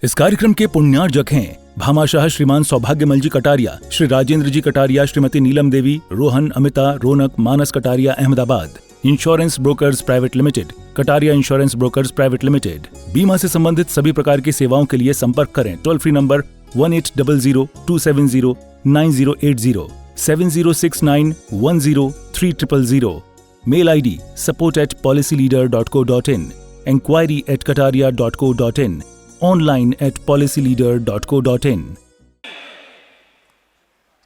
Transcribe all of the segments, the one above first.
इस कार्यक्रम के पुण्यार्जक हैं Bhamashah Shriman Saubhagyamal ji Kataria, Shri Rajendra ji Kataria, Shrimati Neelam Devi, Rohan, Amita, Raunak, Manas Kataria, Ahmedabad. Insurance brokers private limited, Kataria insurance brokers private limited. बीमा से संबंधित सभी प्रकार की सेवाओं के लिए संपर्क करें। Toll free number 1800-270-9080, 7069103000। Mail ID support@policyleader.co.in, enquiry@kataria.co.in, online@policyleader.co.in।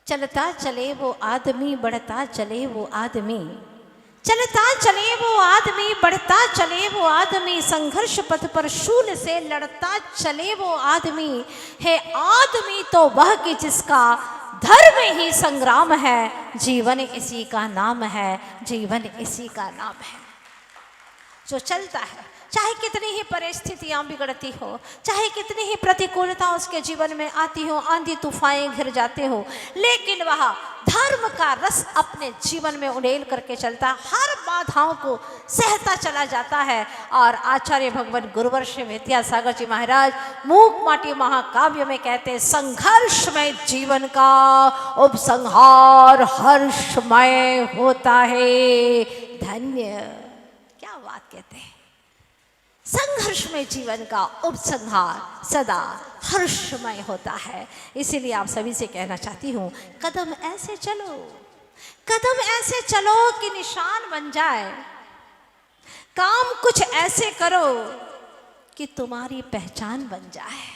चलता चले वो आदमी, बढ़ता चले वो आदमी, चलता चले वो आदमी, बढ़ता चले वो आदमी, संघर्ष पथ पर शून्य से लड़ता चले वो आदमी है। आदमी तो वह कि जिसका धर्म ही संग्राम है, जीवन इसी का नाम है, जीवन इसी का नाम है। जो चलता है, चाहे कितनी ही परिस्थितियां बिगड़ती हो, चाहे कितनी ही प्रतिकूलता उसके जीवन में आती हो, आंधी तूफानें घिर जाते हो, लेकिन वह धर्म का रस अपने जीवन में उड़ेल करके चलता, हर बाधाओं को सहता चला जाता है। और आचार्य भगवान गुरुवर्ष विद्यासागर जी महाराज मूक माटी महाकाव्य में कहते हैं, संघर्षमय जीवन का उपसंहार हर्षमय होता है। धन्य, क्या बात कहते हैं। संघर्ष में जीवन का उपसंहार सदा हर्षमय होता है। इसीलिए आप सभी से कहना चाहती हूँ, कदम ऐसे चलो, कदम ऐसे चलो कि निशान बन जाए। काम कुछ ऐसे करो कि तुम्हारी पहचान बन जाए।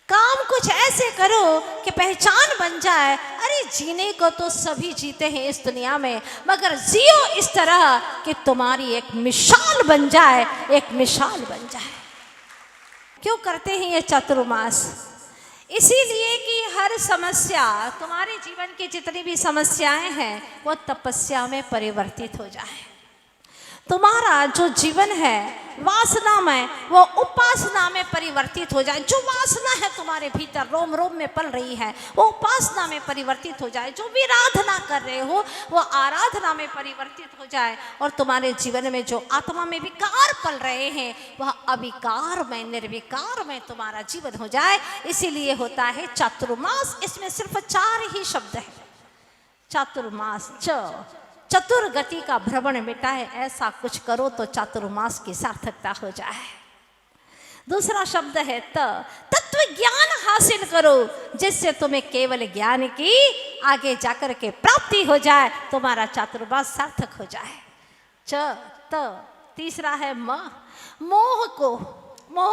काम कुछ ऐसे करो कि पहचान बन जाए। अरे जीने को तो सभी जीते हैं इस दुनिया में, मगर जियो इस तरह कि तुम्हारी एक मिसाल बन जाए, एक मिसाल बन जाए। क्यों करते हैं ये चातुर्मास? इसीलिए कि हर समस्या, तुम्हारे जीवन की जितनी भी समस्याएं हैं वो तपस्या में परिवर्तित हो जाए। तुम्हारा जो जीवन है वासना में, वो उपासना में परिवर्तित हो जाए। जो वासना है तुम्हारे भीतर रोम रोम में पल रही है, वो उपासना में परिवर्तित हो जाए। जो विराधना कर रहे हो वो आराधना में परिवर्तित हो जाए। और तुम्हारे जीवन में जो आत्मा में विकार पल रहे हैं वह अविकार में, निर्विकार में तुम्हारा जीवन हो जाए। इसीलिए होता है चातुर्मास। इसमें सिर्फ 4 ही शब्द है। चातुर्मास, चतुर गति का भ्रमण मिटाए, ऐसा कुछ करो तो चातुर्मास की सार्थकता हो जाए। दूसरा शब्द है तत्व ज्ञान हासिल करो, जिससे तुम्हें केवल ज्ञान की आगे जाकर के प्राप्ति हो जाए, तुम्हारा चातुर्मास सार्थक हो जाए। तीसरा है मोह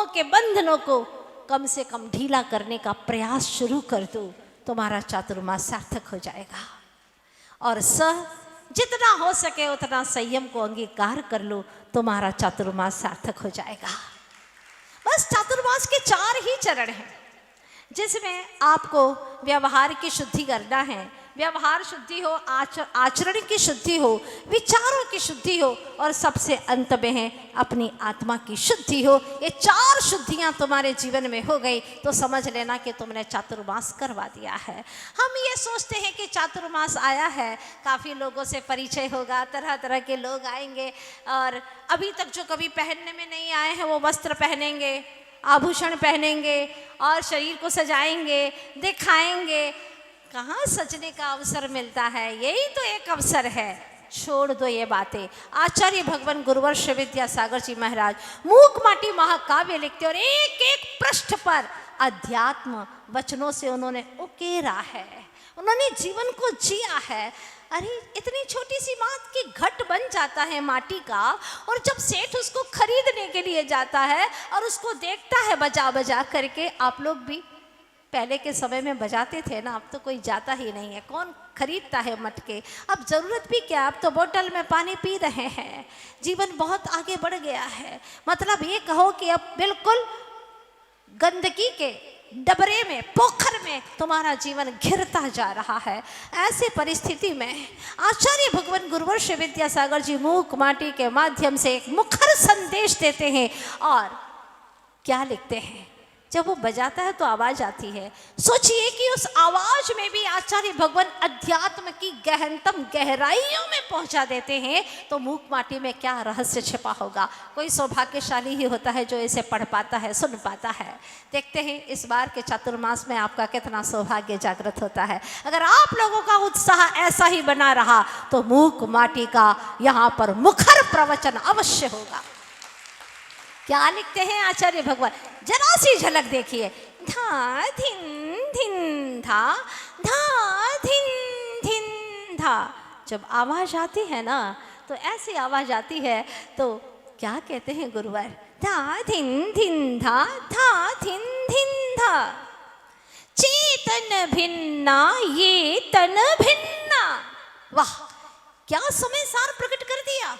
के बंधनों को कम से कम ढीला करने का प्रयास शुरू कर दो, तुम्हारा चातुर्मास सार्थक हो जाएगा। और जितना हो सके उतना संयम को अंगीकार कर लो, तुम्हारा चातुर्मास सार्थक हो जाएगा। बस चातुर्मास के 4 ही चरण हैं, जिसमें आपको व्यवहार की शुद्धि करना है। व्यवहार शुद्धि हो, आचरण की शुद्धि हो, विचारों की शुद्धि हो, और सबसे अंत में है अपनी आत्मा की शुद्धि हो। ये 4 शुद्धियां तुम्हारे जीवन में हो गई तो समझ लेना कि तुमने चातुर्मास करवा दिया है। हम ये सोचते हैं कि चातुर्मास आया है, काफ़ी लोगों से परिचय होगा, तरह तरह के लोग आएंगे, और अभी तक जो कभी पहनने में नहीं आए हैं वो वस्त्र पहनेंगे, आभूषण पहनेंगे और शरीर को सजाएंगे, दिखाएंगे। कहाँ सजने का अवसर मिलता है? यही तो एक अवसर है। छोड़ दो ये बातें। आचार्य भगवान गुरुवर्ष विद्यासागर जी महाराज मूक माटी महाकाव्य लिखते, और एक एक पृष्ठ पर अध्यात्म वचनों से उन्होंने उकेरा है, उन्होंने जीवन को जिया है। अरे इतनी छोटी सी बात की घट बन जाता है माटी का, और जब सेठ उसको खरीदने के लिए जाता है और उसको देखता है बजा बजा करके, आप लोग भी पहले के समय में बजाते थे ना, अब तो कोई जाता ही नहीं है, कौन खरीदता है मटके। अब ज़रूरत भी क्या, अब तो बोतल में पानी पी रहे हैं। जीवन बहुत आगे बढ़ गया है। मतलब ये कहो कि अब बिल्कुल गंदगी के डबरे में, पोखर में तुम्हारा जीवन घिरता जा रहा है। ऐसे परिस्थिति में आचार्य भगवान गुरुवर्ष विद्यासागर जी मूक माटी के माध्यम से एक मुखर संदेश देते हैं। और क्या लिखते हैं जब वो बजाता है तो आवाज आती है। सोचिए कि उस आवाज में भी आचार्य भगवान अध्यात्म की गहनतम गहराइयों में पहुंचा देते हैं, तो मूक माटी में क्या रहस्य छिपा होगा। कोई सौभाग्यशाली ही होता है जो इसे पढ़ पाता है, सुन पाता है। देखते हैं इस बार के चातुर्मास में आपका कितना सौभाग्य जागृत होता है। अगर आप लोगों का उत्साह ऐसा ही बना रहा तो मूक माटी का यहाँ पर मुखर प्रवचन अवश्य होगा। क्या लिखते हैं आचार्य भगवान, जरा सी झलक देखिए। धा धिन धिन धा, धा धिन धिन धा। जब आवाज आती है ना तो ऐसी आवाज आती है, तो क्या कहते हैं गुरुवर, धा धिन धिन धा, धा धिन धिन धा। चेतन भिन्ना ये तन भिन्ना। वाह, क्या समय सार प्रकट कर दिया।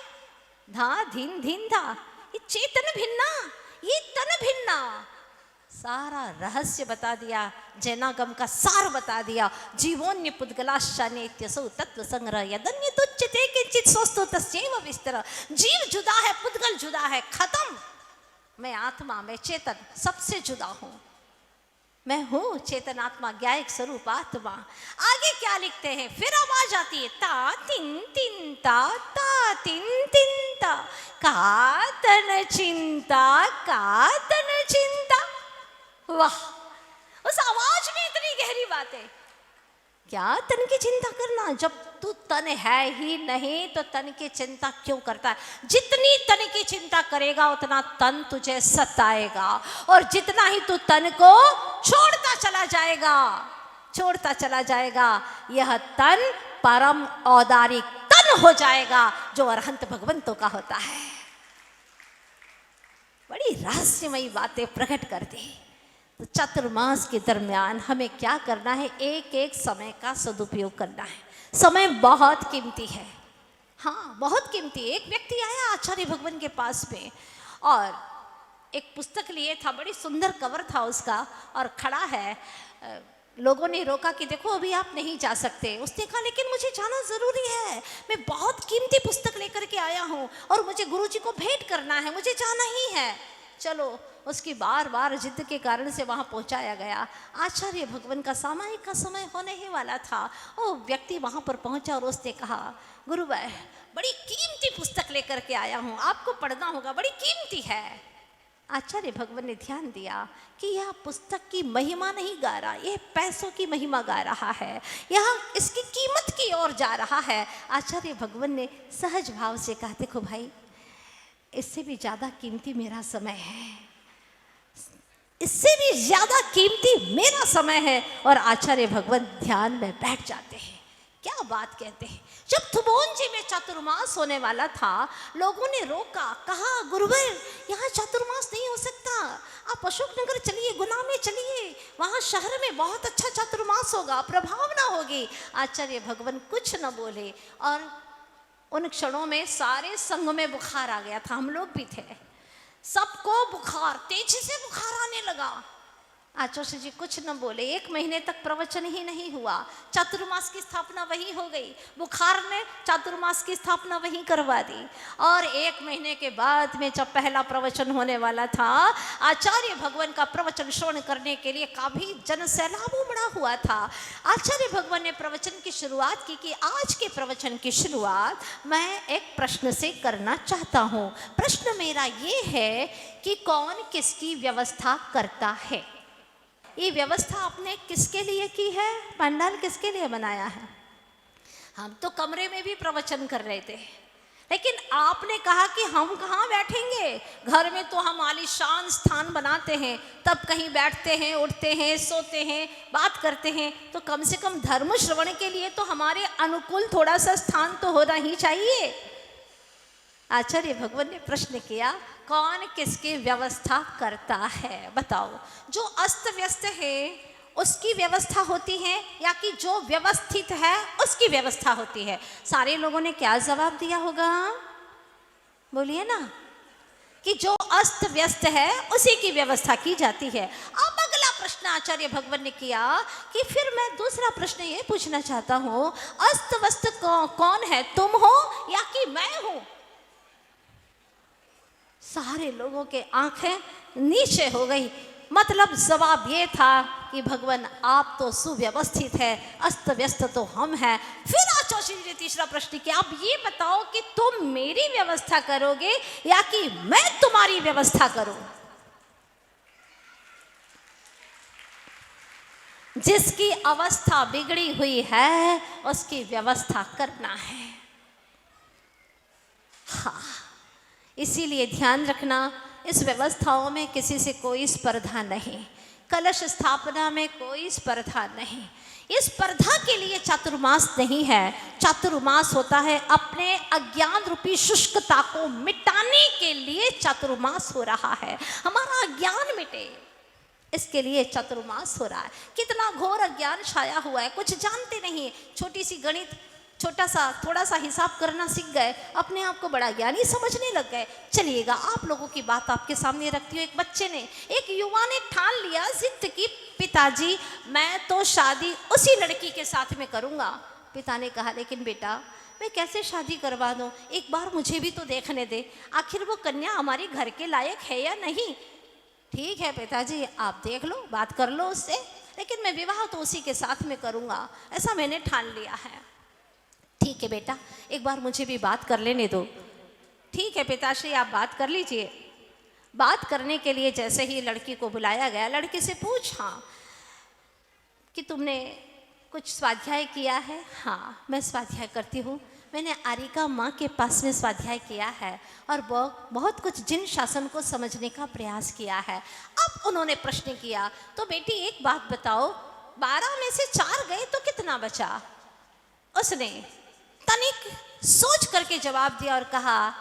धा धिन धिन धा, ये चेतन भिन्ना, ये तन भिन्ना, सारा रहस्य बता दिया, जैनागम का सार बता दिया। जीवोन्य पुद्गलाश्चान्येत्यसौ तत्व संग्रह यदन्य तुच्यते किंचित सोस्तु तस्यैव विस्तर। जीव जुदा है, पुद्गल जुदा है, खत्म। मैं आत्मा, मैं चेतन सबसे जुदा हूं। मैं हूं चेतन आत्मा, ज्ञायक स्वरूप आत्मा। आगे क्या लिखते हैं, फिर आवाज आती है, ता तिन तिन ता, ता तिन तिन ता। का तन चिंता, का तन चिंता। वाह, उस आवाज में इतनी गहरी बात है। क्या तन की चिंता करना, जब तू तन है ही नहीं तो तन की चिंता क्यों करता है। जितनी तन की चिंता करेगा उतना तन तुझे सताएगा, और जितना ही तू तन को छोड़ता चला जाएगा, छोड़ता चला जाएगा, यह तन परम औदारिक तन हो जाएगा जो अरहंत भगवंतों का होता है। बड़ी रहस्यमयी बातें प्रकट कर दी। तो चातुर्मास के दरमियान हमें क्या करना है, एक एक समय का सदुपयोग करना है। समय बहुत कीमती है, हाँ बहुत कीमती। एक व्यक्ति आया आचार्य भगवान के पास में और एक पुस्तक लिए था, बड़ी सुंदर कवर था उसका, और खड़ा है। लोगों ने रोका कि देखो अभी आप नहीं जा सकते। उसने कहा लेकिन मुझे जाना ज़रूरी है, मैं बहुत कीमती पुस्तक लेकर के आया हूँ और मुझे गुरुजी को भेंट करना है, मुझे जाना ही है। चलो, उसकी बार बार जिद के कारण से वहाँ पहुँचाया गया। आचार्य भगवान का सामायिक का समय होने ही वाला था। वो व्यक्ति वहाँ पर पहुँचा और उसने कहा, गुरुवर बड़ी कीमती पुस्तक लेकर के आया हूँ, आपको पढ़ना होगा, बड़ी कीमती है। आचार्य भगवान ने ध्यान दिया कि यह पुस्तक की महिमा नहीं गा रहा, यह पैसों की महिमा गा रहा है, यह इसकी कीमत की ओर जा रहा है। आचार्य भगवान ने सहज भाव से कहा, देखो भाई, इससे भी ज़्यादा कीमती मेरा समय है, इससे भी ज़्यादा कीमती मेरा समय है। और आचार्य भगवान ध्यान में बैठ जाते हैं। क्या बात कहते हैं। जब थुबोंजी में चातुर्मास होने वाला था, लोगों ने रोका, कहा गुरुवर यहाँ चातुर्मास नहीं हो सकता, आप अशोकनगर चलिए, गुना में चलिए, वहाँ शहर में बहुत अच्छा चातुर्मास होगा, प्रभावना होगी। आचार्य भगवान कुछ न बोले और उन क्षणों में सारे संघ में बुखार आ गया था। हम लोग भी थे, सबको बुखार, तेजी से बुखार आने लगा। आचार्य जी कुछ न बोले। 1 महीने तक प्रवचन ही नहीं हुआ। चातुर्मास की स्थापना वहीं हो गई, बुखार ने चातुर्मास की स्थापना वहीं करवा दी। और 1 महीने के बाद में जब पहला प्रवचन होने वाला था, आचार्य भगवान का प्रवचन श्रवण करने के लिए काफी जनसैलाब उमड़ा हुआ था। आचार्य भगवान ने प्रवचन की शुरुआत की कि आज के प्रवचन की शुरुआत मैं एक प्रश्न से करना चाहता हूँ। प्रश्न मेरा ये है कि कौन किसकी व्यवस्था करता है। ये व्यवस्था आपने किसके लिए की है, पंडाल किसके लिए बनाया है। हम तो कमरे में भी प्रवचन कर रहे थे, लेकिन आपने कहा कि हम कहाँ बैठेंगे। घर में तो हम आलीशान स्थान बनाते हैं, तब कहीं बैठते हैं, उठते हैं, सोते हैं, बात करते हैं। तो कम से कम धर्म श्रवण के लिए तो हमारे अनुकूल थोड़ा सा स्थान तो होना ही चाहिए। आचार्य भगवान ने प्रश्न किया, कौन किसकी व्यवस्था करता है, बताओ। जो अस्त व्यस्त है उसकी व्यवस्था होती है या कि जो व्यवस्थित है उसकी व्यवस्था होती है। सारे लोगों ने क्या जवाब दिया होगा, बोलिए ना, कि जो अस्त व्यस्त है उसी की व्यवस्था की जाती है। अब अगला प्रश्न आचार्य भगवान ने किया कि फिर मैं दूसरा प्रश्न ये पूछना चाहता हूँ, अस्त व्यस्त कौन है, तुम हो या कि मैं हूं। सारे लोगों के आंखें नीचे हो गई। मतलब जवाब ये था कि भगवान आप तो सुव्यवस्थित है, अस्त व्यस्त तो हम हैं। फिर आचार्य जी ने तीसरा प्रश्न किया, अब ये बताओ कि तुम मेरी व्यवस्था करोगे या कि मैं तुम्हारी व्यवस्था करूं? जिसकी अवस्था बिगड़ी हुई है उसकी व्यवस्था करना है। हाँ, इसीलिए ध्यान रखना, इस व्यवस्थाओं में किसी से कोई स्पर्धा नहीं, कलश स्थापना में कोई स्पर्धा नहीं। इस स्पर्धा के लिए चातुर्मास नहीं है। चातुर्मास होता है अपने अज्ञान रूपी शुष्कता को मिटाने के लिए चातुर्मास हो रहा है। हमारा अज्ञान मिटे इसके लिए चातुर्मास हो रहा है। कितना घोर अज्ञान छाया हुआ है, कुछ जानते नहीं। छोटी सी गणित, छोटा सा थोड़ा सा हिसाब करना सीख गए, अपने आप को बड़ा ज्ञानी समझने लग गए। चलिएगा, आप लोगों की बात आपके सामने रखती हूँ। एक बच्चे ने, एक युवा ने ठान लिया, जिद की, पिताजी मैं तो शादी उसी लड़की के साथ में करूँगा। पिता ने कहा, लेकिन बेटा मैं कैसे शादी करवा दूँ, एक बार मुझे भी तो देखने दे, आखिर वो कन्या हमारी घर के लायक है या नहीं। ठीक है पिताजी, आप देख लो, बात कर लो उससे, लेकिन मैं विवाह तो उसी के साथ में करूँगा, ऐसा मैंने ठान लिया है। ठीक है बेटा, एक बार मुझे भी बात कर लेने दो। ठीक है पिताश्री, आप बात कर लीजिए। बात करने के लिए जैसे ही लड़की को बुलाया गया, लड़के से पूछा कि तुमने कुछ स्वाध्याय किया है? हाँ, मैं स्वाध्याय करती हूँ, मैंने आरिका माँ के पास में स्वाध्याय किया है और बहुत कुछ जिन शासन को समझने का प्रयास किया है। अब उन्होंने प्रश्न किया, तो बेटी एक बात बताओ, 12 में से 4 गए तो कितना बचा? उसने तनिक सोच करके जवाब दिया और कहा,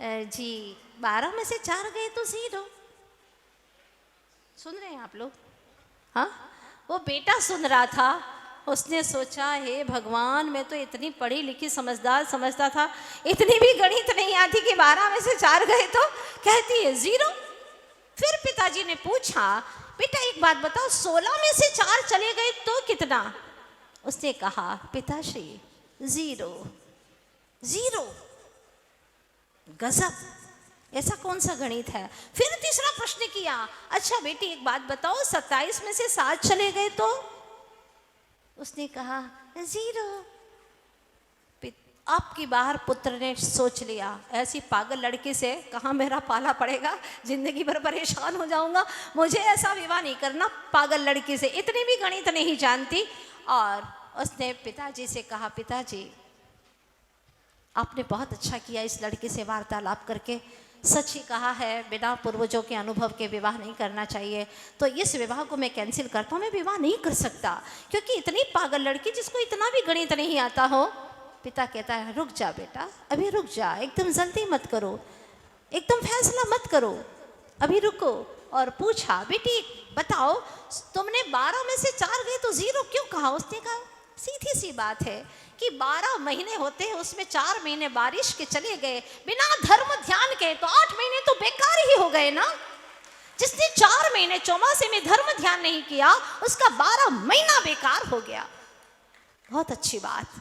जी 12 में से 4 गए तो 0। सुन रहे हैं आप लोग? हाँ, वो बेटा सुन रहा था। उसने सोचा, हे भगवान, मैं तो इतनी पढ़ी लिखी समझदार समझता था, इतनी भी गणित नहीं आती कि 12 में से 4 गए तो कहती है 0। फिर पिताजी ने पूछा, बेटा एक बात बताओ, 16 में से 4 चले गए तो कितना? उसने कहा, पिताश्री 0। 0? गजब, ऐसा कौन सा गणित है? फिर तीसरा प्रश्न किया, अच्छा बेटी एक बात बताओ, 27 में से 7 चले गए तो? उसने कहा 0। आपकी बाहर पुत्र ने सोच लिया, ऐसी पागल लड़की से कहाँ मेरा पाला पड़ेगा, जिंदगी भर परेशान हो जाऊंगा, मुझे ऐसा विवाह नहीं करना पागल लड़की से, इतनी भी गणित नहीं जानती। और उसने पिताजी से कहा, पिताजी आपने बहुत अच्छा किया इस लड़की से वार्तालाप करके, सच ही कहा है, बिना पूर्वजों के अनुभव के विवाह नहीं करना चाहिए, तो इस विवाह को मैं कैंसिल करता हूँ, मैं विवाह नहीं कर सकता, क्योंकि इतनी पागल लड़की जिसको इतना भी गणित नहीं आता हो। पिता कहता है, रुक जा बेटा, अभी रुक जा, एकदम जल्दी मत करो, एकदम फैसला मत करो, अभी रुको। और पूछा, बेटी बताओ, तुमने 12 में से 4 गए तो 0 क्यों कहा? उसने कहा, सीधी सी बात है कि 12 महीने होते हैं, उसमें 4 महीने बारिश के चले गए बिना धर्म ध्यान के, तो 8 महीने तो बेकार ही हो गए ना। जिसने 4 महीने चौमासे में धर्म ध्यान नहीं किया, उसका 12 महीना बेकार हो गया। बहुत अच्छी बात।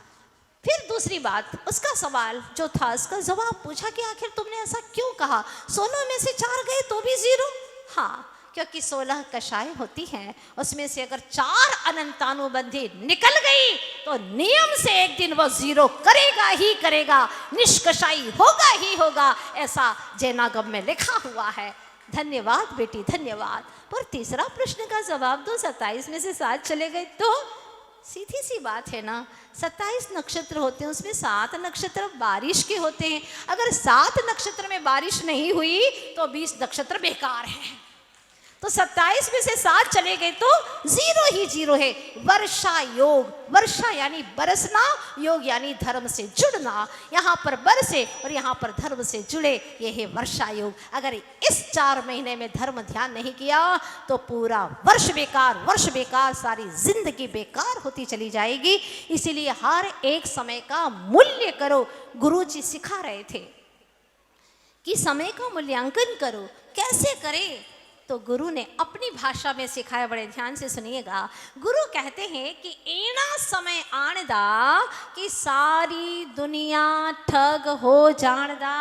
फिर दूसरी बात, उसका सवाल जो था, उसका जवाब पूछा कि आखिर तुमने ऐसा क्यों कहा, 16 में से 4 गए तो भी 0? हाँ, क्योंकि 16 कषाय होती हैं, उसमें से अगर 4 अनंतानुबंधी निकल गई तो नियम से एक दिन वो 0 करेगा ही करेगा, निष्कषाई होगा ही होगा, ऐसा जैनागम में लिखा हुआ है। धन्यवाद बेटी, धन्यवाद। पर तीसरा प्रश्न का जवाब दो, 27 में से 7 चले गए तो? सीधी सी बात है ना, 27 नक्षत्र होते हैं, उसमें 7 नक्षत्र बारिश के होते हैं। अगर 7 नक्षत्र में बारिश नहीं हुई तो 20 नक्षत्र बेकार हैं। तो 27 में से 7 चले गए तो 0 ही 0 है। वर्षा योग, वर्षा यानी बरसना, योग यानी धर्म से जुड़ना। यहाँ पर बरसे और यहाँ पर धर्म से जुड़े, ये है वर्षा योग। अगर इस 4 महीने में धर्म ध्यान नहीं किया तो पूरा वर्ष बेकार, सारी जिंदगी बेकार होती चली जाएगी। इसीलिए हर एक समय का मूल्य करो। गुरुजी सिखा रहे थे कि समय का मूल्यांकन करो। कैसे करें? तो गुरु ने अपनी भाषा में सिखाया, बड़े ध्यान से सुनिएगा। गुरु कहते हैं कि एना समय आणदा कि सारी दुनिया ठग हो जानदा।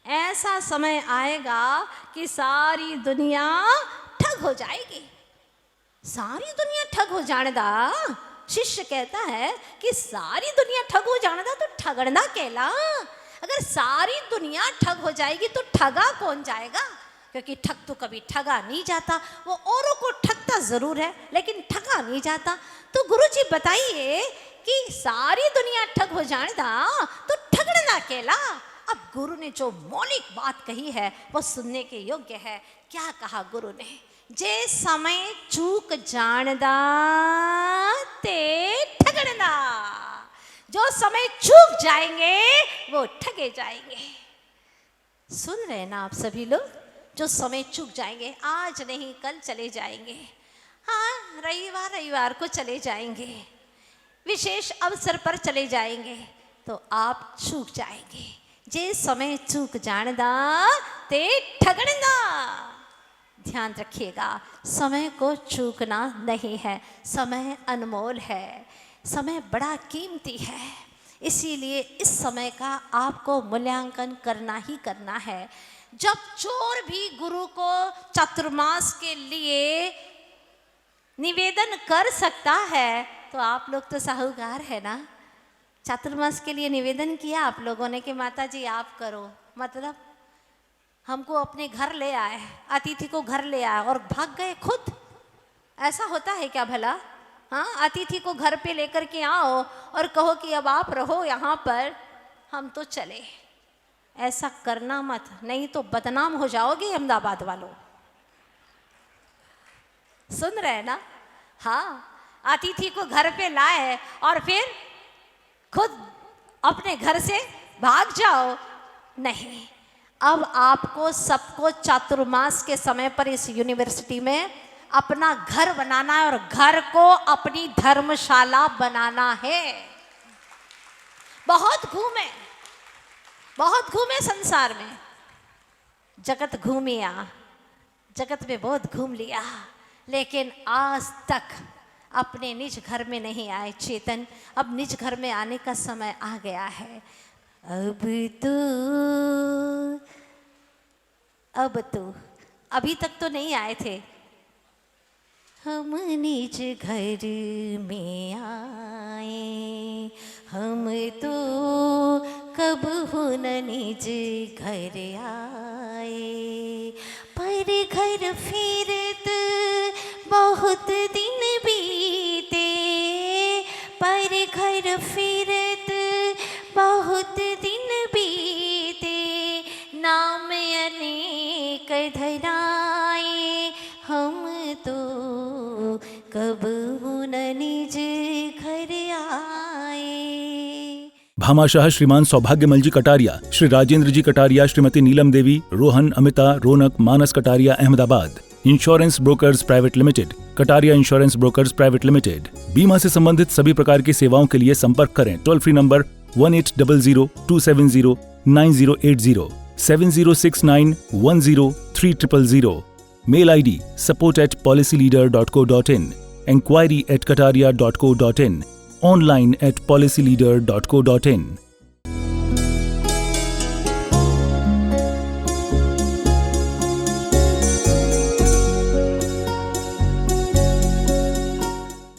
ऐसा समय आएगा कि सारी दुनिया ठग हो जाएगी। सारी दुनिया ठग हो जाने दा। शिष्य कहता है कि सारी दुनिया ठग हो जाने दा तो ठगड़ना कहला। अगर सारी दुनिया ठग हो जाएगी तो ठगा कौन जाएगा? क्योंकि ठग तो कभी ठगा नहीं जाता, वो औरों को ठगता जरूर है लेकिन ठगा नहीं जाता। तो गुरुजी बताइए कि सारी दुनिया ठग हो जाने दा तो ठगड़ना कहला। अब गुरु ने जो मौलिक बात कही है वो सुनने के योग्य है। क्या कहा गुरु ने? जे समय चूक जानदा ते ठगड़ना। जो समय चूक जाएंगे वो ठगे जाएंगे। सुन रहे ना आप सभी लोग? जो समय चूक जाएंगे, आज नहीं कल चले जाएंगे। हाँ, रविवार को चले जाएंगे, विशेष अवसर पर चले जाएंगे तो आप चूक जाएंगे। जे समय चूक जानदा ते ठगड़ना। ध्यान रखिएगा, समय को चूकना नहीं है। समय अनमोल है, समय बड़ा कीमती है। इसीलिए इस समय का आपको मूल्यांकन करना ही करना है। जब चोर भी गुरु को चातुर्मास के लिए निवेदन कर सकता है तो आप लोग तो साहूकार है ना। चातुर्मास के लिए निवेदन किया आप लोगों ने कि माता जी आप करो, मतलब हमको अपने घर ले आए, अतिथि को घर ले आए और भाग गए खुद। ऐसा होता है क्या भला? हाँ, अतिथि को घर पे लेकर के आओ और कहो कि अब आप रहो यहाँ पर, हम तो चले। ऐसा करना मत, नहीं तो बदनाम हो जाओगे अहमदाबाद वालों। सुन रहे ना? हाँ, अतिथि को घर पे लाए और फिर खुद अपने घर से भाग जाओ, नहीं। अब आपको सबको चातुर्मास के समय पर इस यूनिवर्सिटी में अपना घर बनाना है और घर को अपनी धर्मशाला बनाना है। बहुत घूमे संसार में, जगत घूमिया, जगत में बहुत घूम लिया, लेकिन आज तक अपने निज घर में नहीं आए चेतन। अब निज घर में आने का समय आ गया है। अब तो अभी तक तो नहीं आए थे। हम निज घर में आए, हम तो कब हो न निज घर आए। पर घर फिरत बहुत दिन बीते, पर घर फिरत बहुत दिन बीते। नाम अनेक धराए, हम तो कब न निज घर आए। Bhamashah Shriman Saubhagyamal ji Kataria, Shri Rajendra ji Kataria, Shrimati Neelam Devi, Rohan, Amita, Raunak, Manas Kataria, Ahmedabad. Insurance brokers private limited, Kataria insurance brokers private limited. बीमा से संबंधित सभी प्रकार की सेवाओं के लिए संपर्क करें। Toll free number 1800-270-9080, 7069103000। Mail ID support@policyleader.co.in, enquiry@kataria.co.in, online@policyleader.co.in।